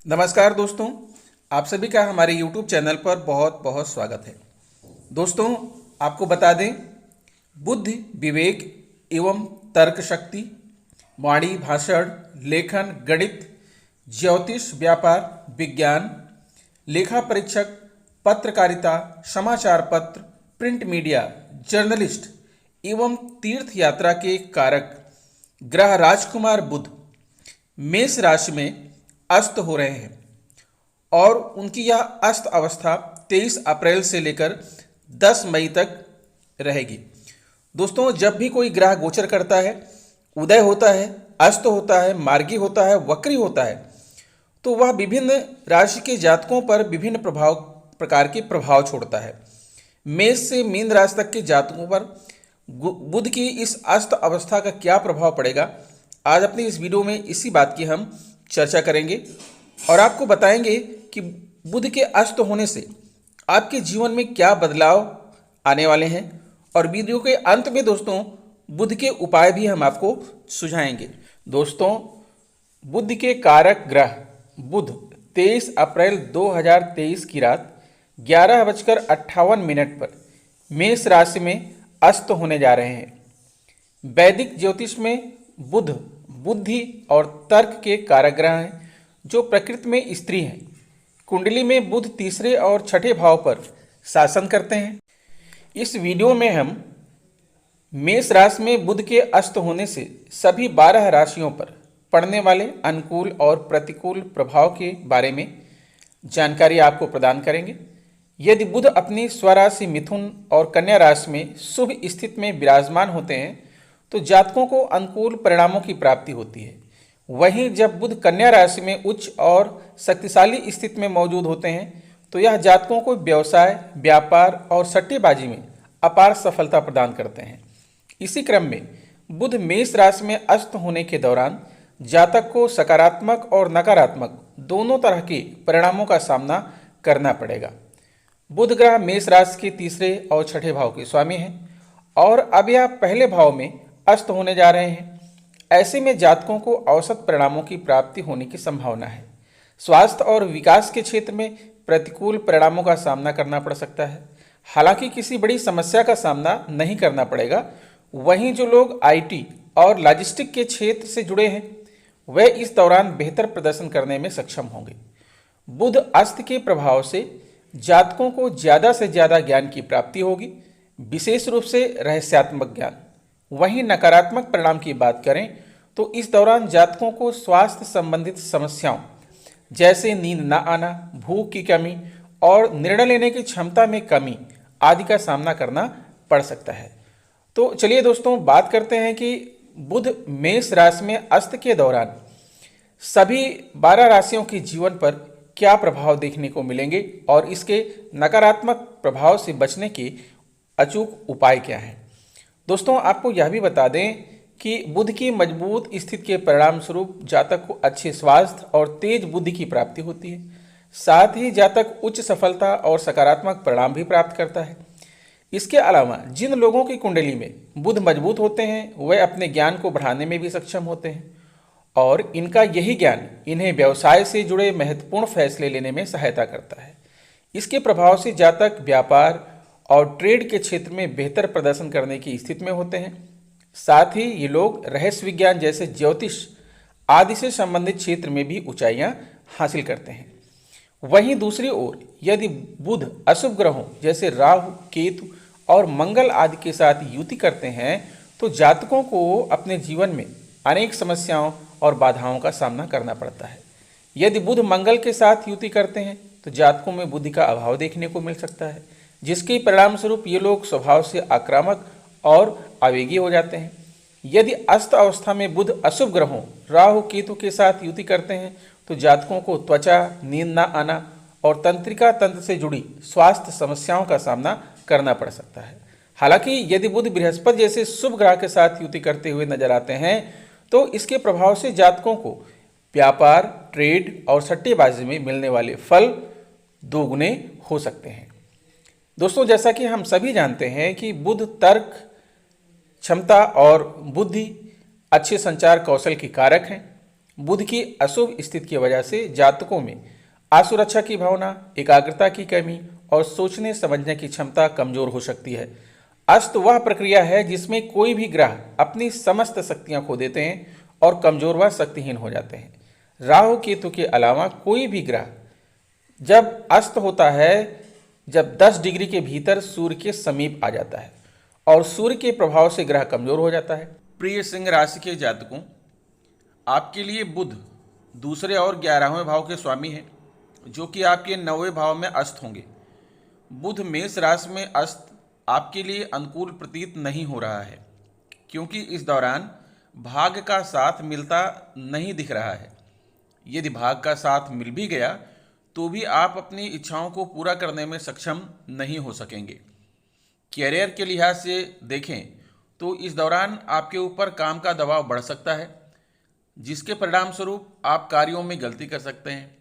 नमस्कार दोस्तों, आप सभी का हमारे YouTube चैनल पर बहुत बहुत स्वागत है। दोस्तों, आपको बता दें, बुद्धि, विवेक एवं तर्क शक्ति, वाणी, भाषण, लेखन, गणित, ज्योतिष, व्यापार, विज्ञान, लेखा परीक्षक, पत्रकारिता, समाचार पत्र, प्रिंट मीडिया, जर्नलिस्ट एवं तीर्थ यात्रा के कारक ग्रह राजकुमार बुध मेष राशि में अस्त हो रहे हैं और उनकी यह अस्त अवस्था 23 अप्रैल से लेकर 10 मई तक रहेगी। दोस्तों, जब भी कोई ग्रह गोचर करता है, उदय होता है, अस्त होता है, मार्गी होता है, वक्री होता है, तो वह विभिन्न राशि के जातकों पर विभिन्न प्रकार के प्रभाव छोड़ता है। मेष से मीन राशि तक के जातकों पर बुध की इस अस्त अवस्था का क्या प्रभाव पड़ेगा, आज अपनी इस वीडियो में इसी बात की हम चर्चा करेंगे और आपको बताएंगे कि बुध के अस्त होने से आपके जीवन में क्या बदलाव आने वाले हैं और वीडियो के अंत में दोस्तों बुध के उपाय भी हम आपको सुझाएंगे। दोस्तों, बुध के कारक ग्रह बुध 23 अप्रैल 2023 की रात 11:58 पर मेष राशि में अस्त होने जा रहे हैं। वैदिक ज्योतिष में बुध बुद्धि और तर्क के कारक ग्रह हैं, जो प्रकृति में स्त्री हैं। कुंडली में बुध तीसरे और छठे भाव पर शासन करते हैं। इस वीडियो में हम मेष राशि में बुध के अस्त होने से सभी 12 राशियों पर पड़ने वाले अनुकूल और प्रतिकूल प्रभाव के बारे में जानकारी आपको प्रदान करेंगे। यदि बुध अपनी स्वराशि मिथुन और कन्या राशि में शुभ स्थिति में विराजमान होते हैं तो जातकों को अनुकूल परिणामों की प्राप्ति होती है। वहीं जब बुध कन्या राशि में उच्च और शक्तिशाली स्थिति में मौजूद होते हैं तो यह जातकों को व्यवसाय, व्यापार और सट्टेबाजी में अपार सफलता प्रदान करते हैं। इसी क्रम में बुध मेष राशि में अस्त होने के दौरान जातक को सकारात्मक और नकारात्मक दोनों तरह के परिणामों का सामना करना पड़ेगा। बुध ग्रह मेष राशि के तीसरे और छठे भाव के स्वामी हैं और अब यह पहले भाव में अस्त होने जा रहे हैं। ऐसे में जातकों को औसत परिणामों की प्राप्ति होने की संभावना है। स्वास्थ्य और विकास के क्षेत्र में प्रतिकूल परिणामों का सामना करना पड़ सकता है, हालांकि किसी बड़ी समस्या का सामना नहीं करना पड़ेगा। वहीं जो लोग आईटी और लॉजिस्टिक के क्षेत्र से जुड़े हैं वे इस दौरान बेहतर प्रदर्शन करने में सक्षम होंगे। बुध अस्त के प्रभाव से जातकों को ज़्यादा से ज़्यादा ज्ञान की प्राप्ति होगी, विशेष रूप से रहस्यात्मक ज्ञान। वहीं नकारात्मक परिणाम की बात करें तो इस दौरान जातकों को स्वास्थ्य संबंधित समस्याओं जैसे नींद न आना, भूख की कमी और निर्णय लेने की क्षमता में कमी आदि का सामना करना पड़ सकता है। तो चलिए दोस्तों, बात करते हैं कि बुध मेष राशि में अस्त के दौरान सभी 12 राशियों के जीवन पर क्या प्रभाव देखने को मिलेंगे और इसके नकारात्मक प्रभाव से बचने के अचूक उपाय क्या हैं। दोस्तों, आपको यह भी बता दें कि बुध की मजबूत स्थिति के परिणाम स्वरूप जातक को अच्छे स्वास्थ्य और तेज बुद्धि की प्राप्ति होती है। साथ ही जातक उच्च सफलता और सकारात्मक परिणाम भी प्राप्त करता है। इसके अलावा जिन लोगों की कुंडली में बुध मजबूत होते हैं वे अपने ज्ञान को बढ़ाने में भी सक्षम होते हैं और इनका यही ज्ञान इन्हें व्यवसाय से जुड़े महत्वपूर्ण फैसले लेने में सहायता करता है। इसके प्रभाव से जातक व्यापार और ट्रेड के क्षेत्र में बेहतर प्रदर्शन करने की स्थिति में होते हैं। साथ ही ये लोग रहस्य विज्ञान जैसे ज्योतिष आदि से संबंधित क्षेत्र में भी ऊंचाइयां हासिल करते हैं। वहीं दूसरी ओर यदि बुध अशुभ ग्रहों जैसे राहु, केतु और मंगल आदि के साथ युति करते हैं तो जातकों को अपने जीवन में अनेक समस्याओं और बाधाओं का सामना करना पड़ता है। यदि बुध मंगल के साथ युति करते हैं तो जातकों में बुद्धि का अभाव देखने को मिल सकता है, जिसके परिणाम स्वरूप ये लोग स्वभाव से आक्रामक और आवेगी हो जाते हैं। यदि अस्त अवस्था में बुध अशुभ ग्रहों राहु, केतु के साथ युति करते हैं तो जातकों को त्वचा, नींद न आना और तंत्रिका तंत्र से जुड़ी स्वास्थ्य समस्याओं का सामना करना पड़ सकता है। हालांकि यदि बुध बृहस्पति जैसे शुभ ग्रह के साथ युति करते हुए नजर आते हैं तो इसके प्रभाव से जातकों को व्यापार, ट्रेड और सट्टेबाजी में मिलने वाले फल दोगुने हो सकते हैं। दोस्तों, जैसा कि हम सभी जानते हैं कि बुध तर्क क्षमता और बुद्धि अच्छे संचार कौशल के कारक हैं बुध की अशुभ स्थिति की वजह से जातकों में असुरक्षा की भावना, एकाग्रता की कमी और सोचने समझने की क्षमता कमजोर हो सकती है। अस्त वह प्रक्रिया है जिसमें कोई भी ग्रह अपनी समस्त शक्तियां खो देते हैं और कमजोर व शक्तिहीन हो जाते हैं। राहु केतु के अलावा कोई भी ग्रह जब अस्त होता है, जब 10 डिग्री के भीतर सूर्य के समीप आ जाता है और सूर्य के प्रभाव से ग्रह कमजोर हो जाता है। प्रिय सिंह राशि के जातकों, आपके लिए बुध दूसरे और 11वें भाव के स्वामी हैं, जो कि आपके 9वें भाव में अस्त होंगे। बुध मेष राशि में अस्त आपके लिए अनुकूल प्रतीत नहीं हो रहा है, क्योंकि इस दौरान भाग्य का साथ मिलता नहीं दिख रहा है। यदि भाग्य का साथ मिल भी गया तो भी आप अपनी इच्छाओं को पूरा करने में सक्षम नहीं हो सकेंगे। कैरियर के लिहाज से देखें तो इस दौरान आपके ऊपर काम का दबाव बढ़ सकता है, जिसके परिणाम स्वरूप आप कार्यों में गलती कर सकते हैं।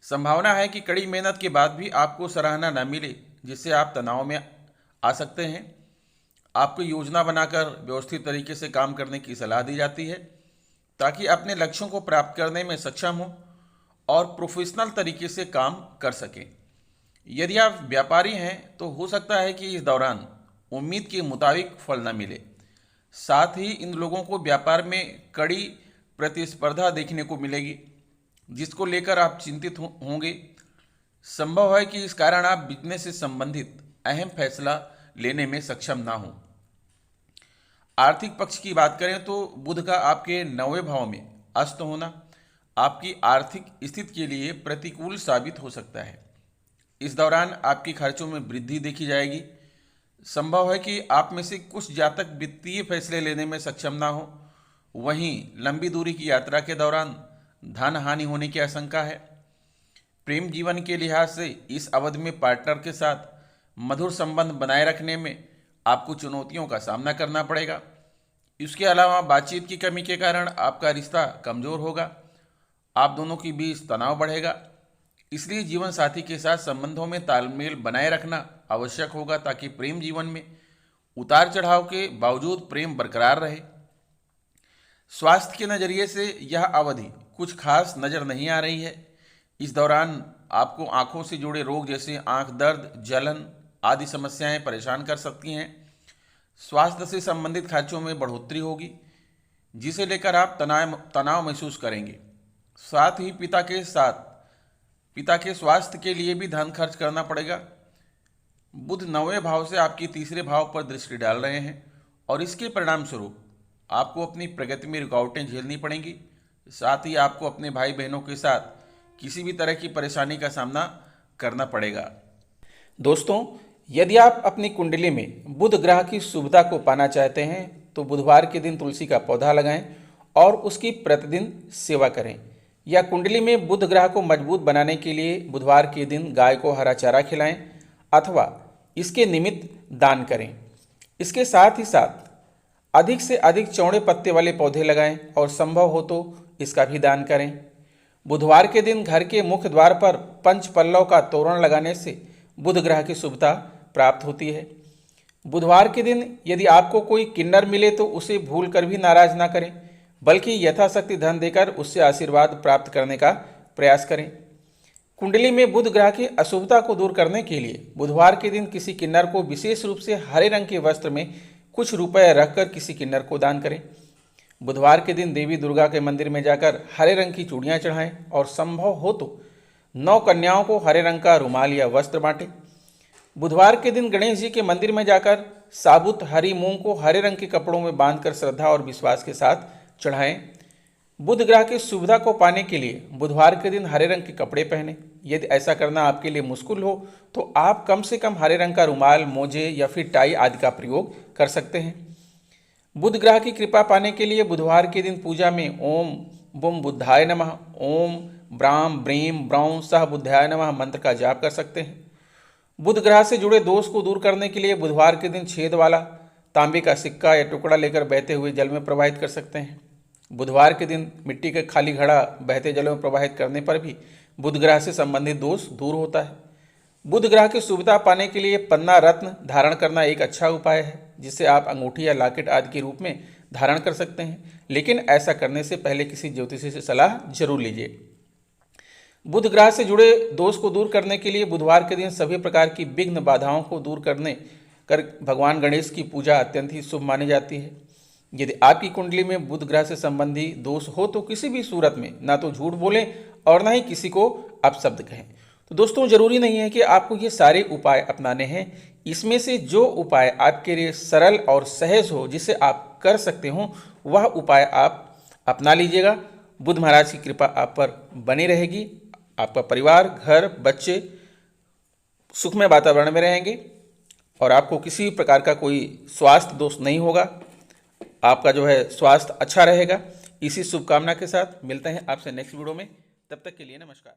संभावना है कि कड़ी मेहनत के बाद भी आपको सराहना न मिले, जिससे आप तनाव में आ सकते हैं। आपको योजना बनाकर व्यवस्थित तरीके से काम करने की सलाह दी जाती है, ताकि अपने लक्ष्यों को प्राप्त करने में सक्षम हो और प्रोफेशनल तरीके से काम कर सकें। यदि आप व्यापारी हैं तो हो सकता है कि इस दौरान उम्मीद के मुताबिक फल न मिले। साथ ही इन लोगों को व्यापार में कड़ी प्रतिस्पर्धा देखने को मिलेगी, जिसको लेकर आप चिंतित होंगे। संभव है कि इस कारण आप बिजनेस से संबंधित अहम फैसला लेने में सक्षम ना हो। आर्थिक पक्ष की बात करें तो बुध का आपके 9वें भाव में अस्त होना आपकी आर्थिक स्थिति के लिए प्रतिकूल साबित हो सकता है। इस दौरान आपके खर्चों में वृद्धि देखी जाएगी। संभव है कि आप में से कुछ जातक वित्तीय फैसले लेने में सक्षम ना हो। वहीं लंबी दूरी की यात्रा के दौरान धन हानि होने की आशंका है। प्रेम जीवन के लिहाज से इस अवधि में पार्टनर के साथ मधुर संबंध बनाए रखने में आपको चुनौतियों का सामना करना पड़ेगा। इसके अलावा बातचीत की कमी के कारण आपका रिश्ता कमजोर होगा, आप दोनों के बीच तनाव बढ़ेगा। इसलिए जीवन साथी के साथ संबंधों में तालमेल बनाए रखना आवश्यक होगा, ताकि प्रेम जीवन में उतार चढ़ाव के बावजूद प्रेम बरकरार रहे। स्वास्थ्य के नज़रिए से यह अवधि कुछ खास नज़र नहीं आ रही है। इस दौरान आपको आंखों से जुड़े रोग जैसे आंख दर्द, जलन आदि समस्याएं परेशान कर सकती हैं। स्वास्थ्य से संबंधित खर्चों में बढ़ोतरी होगी, जिसे लेकर आप तनाव महसूस करेंगे। साथ ही पिता के स्वास्थ्य के लिए भी धन खर्च करना पड़ेगा। बुध 9वें भाव से आपके तीसरे भाव पर दृष्टि डाल रहे हैं और इसके परिणाम स्वरूप आपको अपनी प्रगति में रुकावटें झेलनी पड़ेंगी। साथ ही आपको अपने भाई बहनों के साथ किसी भी तरह की परेशानी का सामना करना पड़ेगा। दोस्तों, यदि आप अपनी कुंडली में बुध ग्रह की शुभता को पाना चाहते हैं तो बुधवार के दिन तुलसी का पौधा लगाएं और उसकी प्रतिदिन सेवा करें। या कुंडली में बुध ग्रह को मजबूत बनाने के लिए बुधवार के दिन गाय को हरा चारा खिलाएं अथवा इसके निमित्त दान करें। इसके साथ ही साथ अधिक से अधिक चौड़े पत्ते वाले पौधे लगाएं और संभव हो तो इसका भी दान करें। बुधवार के दिन घर के मुख्य द्वार पर पंच पल्लव का तोरण लगाने से बुध ग्रह की शुभता प्राप्त होती है। बुधवार के दिन यदि आपको कोई किन्नर मिले तो उसे भूल कर भी नाराज ना करें, बल्कि यथाशक्ति धन देकर उससे आशीर्वाद प्राप्त करने का प्रयास करें। कुंडली में बुध ग्रह की अशुभता को दूर करने के लिए बुधवार के दिन किसी किन्नर को विशेष रूप से हरे रंग के वस्त्र में कुछ रुपए रखकर किसी किन्नर को दान करें। बुधवार के दिन देवी दुर्गा के मंदिर में जाकर हरे रंग की चूड़ियाँ चढ़ाएं और संभव हो तो 9 कन्याओं को हरे रंग का रुमाल या वस्त्र बांटें। बुधवार के दिन गणेश जी के मंदिर में जाकर साबुत हरी मूंग को हरे रंग के कपड़ों में बांधकर श्रद्धा और विश्वास के साथ चढ़ाएं। बुध ग्रह की सुविधा को पाने के लिए बुधवार के दिन हरे रंग के कपड़े पहने। यदि ऐसा करना आपके लिए मुश्किल हो तो आप कम से कम हरे रंग का रुमाल, मोजे या फिर टाई आदि का प्रयोग कर सकते हैं। बुध ग्रह की कृपा पाने के लिए बुधवार के दिन पूजा में ओम बुम बुद्धाय नमः, ओम ब्राम ब्रीम ब्रौं सह बुद्धाय नमः मंत्र का जाप कर सकते हैं। बुध ग्रह से जुड़े दोष को दूर करने के लिए बुधवार के दिन छेद वाला तांबे का सिक्का या टुकड़ा लेकर बहते हुए जल में प्रवाहित कर सकते हैं। बुधवार के दिन मिट्टी का खाली घड़ा बहते जल में प्रवाहित करने पर भी बुध ग्रह से संबंधित दोष दूर होता है। बुध ग्रह की सुविधा पाने के लिए पन्ना रत्न धारण करना एक अच्छा उपाय है, जिसे आप अंगूठी या लॉकेट आदि के रूप में धारण कर सकते हैं, लेकिन ऐसा करने से पहले किसी ज्योतिषी से सलाह जरूर लीजिए। बुध ग्रह से जुड़े दोष को दूर करने के लिए बुधवार के दिन सभी प्रकार की विघ्न बाधाओं को दूर करने कर भगवान गणेश की पूजा अत्यंत ही शुभ मानी जाती है। यदि आपकी कुंडली में बुध ग्रह से संबंधी दोष हो तो किसी भी सूरत में ना तो झूठ बोलें और ना ही किसी को अपशब्द कहें। तो दोस्तों, जरूरी नहीं है कि आपको ये सारे उपाय अपनाने हैं। इसमें से जो उपाय आपके लिए सरल और सहज हो, जिसे आप कर सकते हो, वह उपाय आप अपना लीजिएगा। बुध महाराज की कृपा आप पर बनी रहेगी। आपका परिवार, घर, बच्चे सुखमय वातावरण में रहेंगे और आपको किसी प्रकार का कोई स्वास्थ्य दोष नहीं होगा। आपका जो है स्वास्थ्य अच्छा रहेगा। इसी शुभकामना के साथ मिलते हैं आपसे नेक्स्ट वीडियो में। तब तक के लिए नमस्कार।